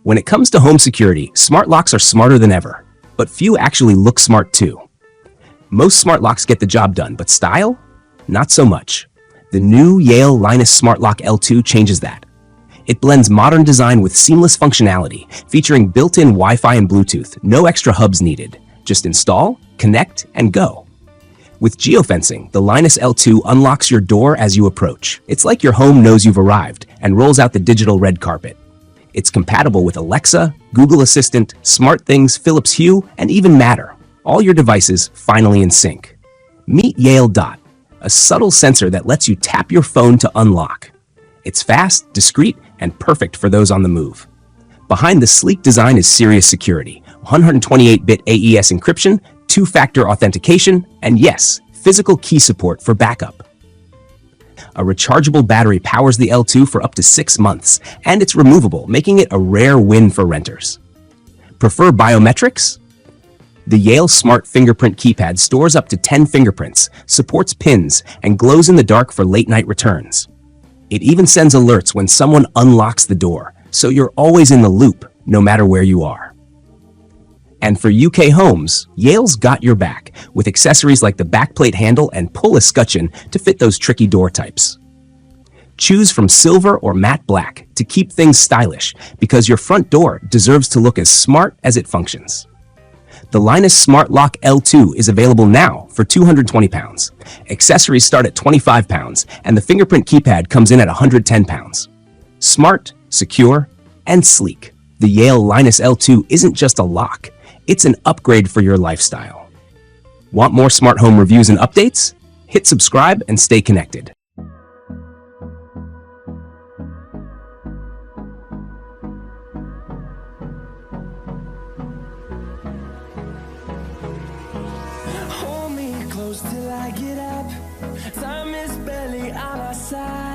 When it comes to home security, smart locks are smarter than ever, but few actually look smart too. Most smart locks get the job done, but style? Not so much. The new Yale Linus Smart Lock L2 changes that. It blends modern design with seamless functionality, featuring built-in Wi-Fi and Bluetooth, no extra hubs needed. Just install, connect, and go. With geofencing, the Linus L2 unlocks your door as you approach. It's like your home knows you've arrived and rolls out the digital red carpet. It's compatible with Alexa, Google Assistant, SmartThings, Philips Hue, and even Matter. All your devices finally in sync. Meet Yale Dot, a subtle sensor that lets you tap your phone to unlock. It's fast, discreet, and perfect for those on the move. Behind the sleek design is serious security, 128-bit AES encryption, two-factor authentication, and yes, physical key support for backup. A rechargeable battery powers the L2 for up to 6 months, and it's removable, making it a rare win for renters. Prefer biometrics? The Yale Smart Fingerprint Keypad stores up to 10 fingerprints, supports pins, and glows in the dark for late-night returns. It even sends alerts when someone unlocks the door, so you're always in the loop, no matter where you are. And for UK homes, Yale's got your back, with accessories like the backplate handle and pull escutcheon to fit those tricky door types. Choose from silver or matte black to keep things stylish, because your front door deserves to look as smart as it functions. The Linus Smart Lock L2 is available now for £220. Accessories start at £25, and the fingerprint keypad comes in at £110. Smart, secure, and sleek, the Yale Linus L2 isn't just a lock. It's an upgrade for your lifestyle. Want more smart home reviews and updates? Hit subscribe and stay connected. Hold me close till I get up. Time is barely on our side.